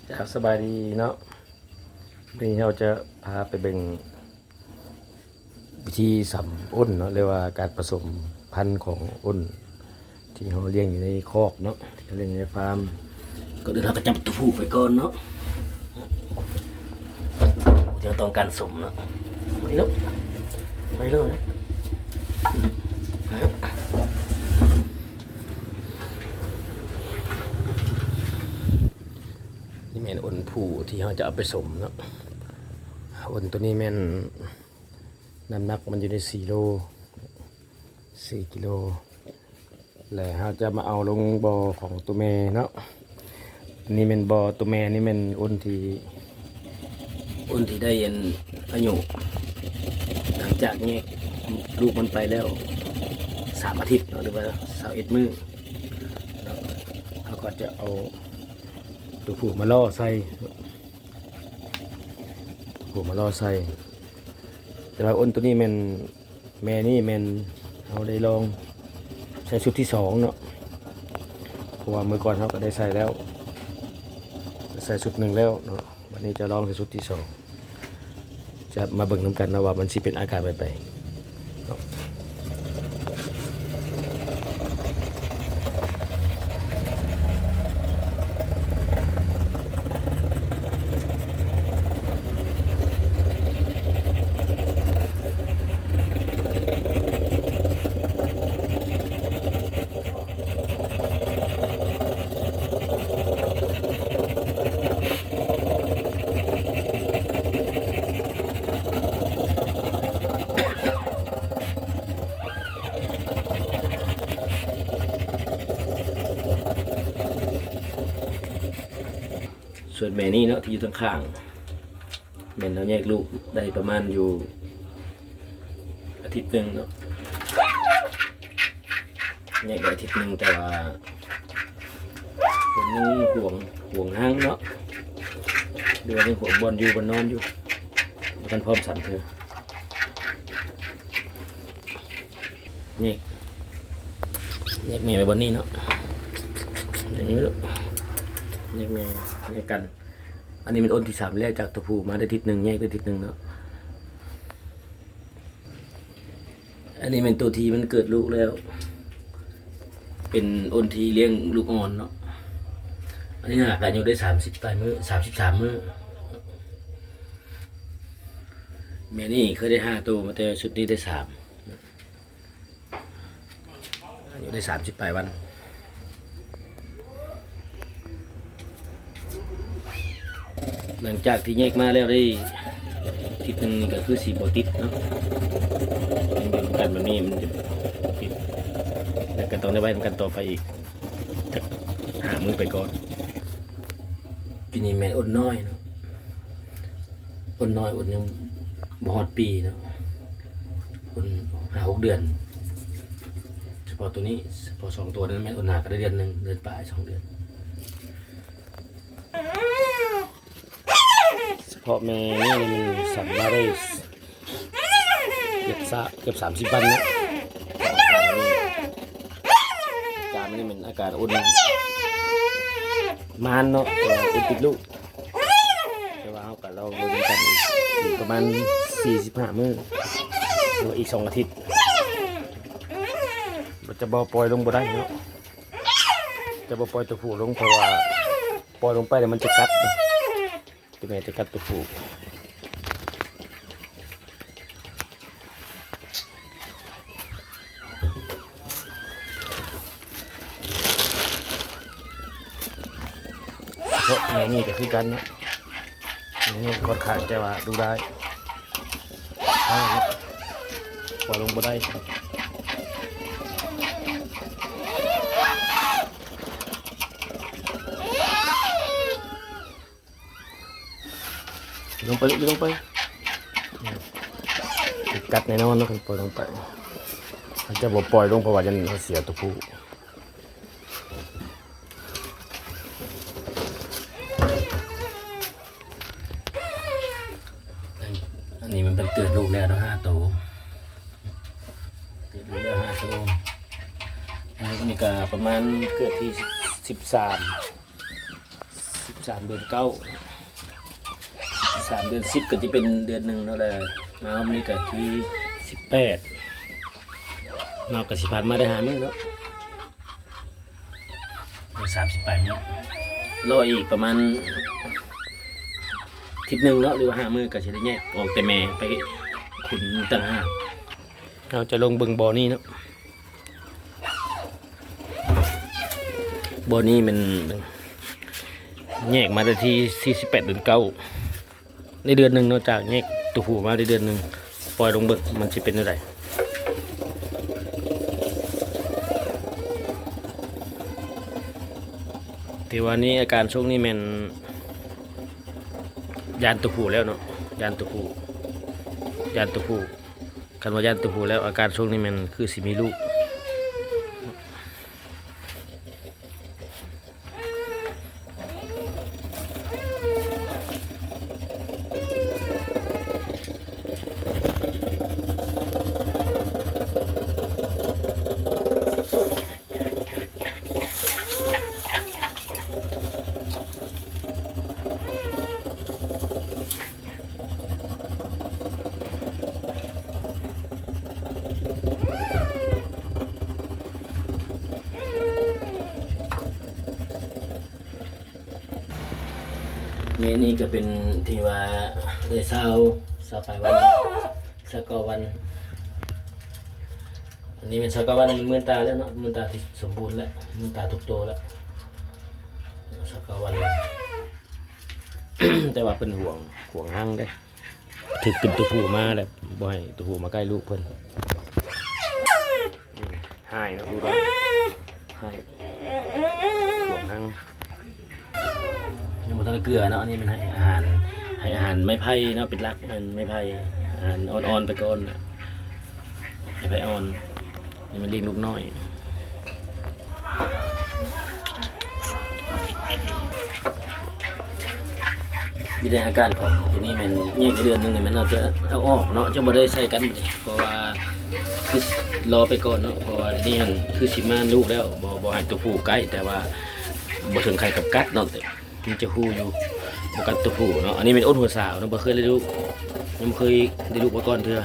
จะสบายดีเนาะวันนี้เราจะพาไปเบ่งวิธีสัมอ้นเนาะเรียกว่าการผสมพันธุ์ของอ้นที่เราเลี้ยงอยู่ในคอกเนาะที่เราเลี้ยงในฟาร์มก็เดี๋ยวเราก็จับตัวผู้ไปก่อนเนาะเดี๋ยวต้องการสมเนาะไปแล้วไปเลยนี่แม่นอ้นผู้ที่เราจะเอาไปสมเนาะอ้นตัวนี้แม่นน้ำหนักมันอยู่ใน4 กิโลแล้วเราจะมาเอาลงบ่อของตัวแม่เนาะนี่เป็นบ่อตัวแม่นี่เป็นอ้นที่ได้ยันอายุหลังจากนี้ลูกมันไปแล้ว3 อาทิตย์เนาะหรือว่า21 มื้อเราก็จะเอาตัวผู้มาล่อใส่แต่ว่าอ้นตัวนี้มันแม่นี่มันเราได้ลองใช้ชุดที่2เนาะเพราะว่าเมื่อก่อนเราก็ได้ใส่แล้วใส่ชุด1แล้วเนาะวันนี้จะลองใส่ชุดที่2จะมาเบิ่งน้ำกันนะว่ามันสิเป็นอาการแบบไหนเนาะส่วนแม่นี่เนาะที่อยู่ข้างๆแม่เราแยกลูกได้ประมาณอยู่อาทิตย์หนึ่งเนาะแยกได้อาทิตย์หนึ่งแต่ว่าผมยังห่วงห้างเนาะเดือนนึงห่วงบอลอยู่บนนอนอยู่กันพร้อมสั่นเธอแยกแม่ไปบนนี้เนาะอย่างนี้ลูกแยกแม่แยกกันอันนี้เป็นอ้นที่3แรกจากตัวผู้มาได้ทิศหนึ่งแยกได้ทิศหนึ่งเนาะอันนี้เป็นตัวที่มันเกิดลูกแล้วเป็นอ้นที่เลี้ยงลูกอ่อนเนาะอันนี้หากอายุได้33 มื้อแม่นี่เคยได้5 ตัวมาแต่ชุดนี้ได้3อายุได้30 วันหลังจากที่แยกมาแล้วได้ทิศหนึ่งก็คือสีบอติดเนาะยังอยู่กันแบบนี้มันจะติดแล้วกันต่อในใบมันกันต่อไปอีกหามือไปก่อนปีนี้แม่อดน้อยเนาะอดน้อยอดยังบ่ฮอดปีเนาะอด5-6 เดือนเฉพาะตัวนี้เฉพาะ2 ตัวนั้นแม่อดหนาก็ได้เดือนหนึ่งเดือนปลาย2 เดือนเพราะแม่นี่มันสั่งมาได้เกือบ30 วันนะอาการนี่มันอาการอุ่นมานเนาะอุ่นติดลูกแต่ว่าเอากับเราดูกันอีกประมาณ45 มื้อหรืออีก2 อาทิตย์มันจะบ่ปล่อยลงบ่ได้เนาะจะบ่ปล่อยตัวผู้ลงเพราะว่าปล่อยลงไปเดี๋ยวมันจะกัดตัวแม่จะกัดตัวผู้เพราะแม่นี่ก็คือกันนะนี่ค่อนข้างจะว่าดูได้ปล่อยลงบ่ได้ลงไปกัดแน่นอนนะคนปล่อยลงไปมันจะบ่ปล่อยลงเพราะว่าจะเสียตัวผู้อันนี้มันเป็นเกิดลูกแล้วนะ5 ตัวเกิดลูกแล้ว5 ตัวอันนี้ก็ประมาณเกิดที่13 13 เดือน 9 3 เดือน 10ก็จะเป็นเดือนหนึ่งเนาะแหละมาวันนี้ก็ที่18เนาะก็สิผ่านมาได้5 มื้อเนาะ38มื้อรออีกประมาณอาทิตย์หนึงเนาะหรือว่า5 มื้อก็สิได้แยกออกแต่แม่ไปขุนต่างหากเราจะลงเบิ่งบ่อนี้เนาะบ่อนี้มันแยกมาได้ที่48 เดือน 9ในเดือนหนึ่งนอกจากแยกตัวผู้มาได้เดือนหนึ่งปล่อยลงเบิกมันจะเป็นอะไรแต่วันนี้อาการช่วงนี้มันยานตัวผู้แล้วเนาะยานตัวผู้กันว่ายานตัวผู้แล้วอาการช่วงนี้มันคือสิมีลูกนี่ก็เป็นที่ว่าได้เศร้าไปวันสกอวันอันนี้เป็นสกอวันมันมือตาแล้วเนาะมือตาที่สมบูรณ์แล้วมือตาทุกโตแล้วสกอวัน แต่ว่าเป็นห่วงห้างได้ถึกเป็นตัวผู้มาแล้วบ่ให้ตัวผู้มาใกล้ลูกเพิ่นให้นะดูด้วยให้ห่วงห้างยังบ่ต้องเกลือเนาะอันนี้มันให้อาหารไม้ไผ่เนาะเป็นรักมันไม้ไผ่อาหารอ่อนๆไปก่อนไม้ไผ่อ่อนนี่มันเลี้ยงลูกน้อยมีแต่อาการของทีนี้มันแยกเดือนหนึงเนี่ยมันเอาจะเอาออกเนาะจะบ่ได้ใส่กันเพราะว่าคือรอไปก่อนเนาะเพราะว่านี่มันคือสิมาลูกแล้วบ่ให้ตัวผู้ใกล้แต่ว่าบ่ถึงใครกับกัดเนาะแต่มันจะฮู้อยู่บ่กัดตัวผู้เนาะอันนี้เป็นอ้นหัวสาวเนาะบ่เคยได้ลูกยังบ่เคยได้ลูกมาก่อนเทื่อ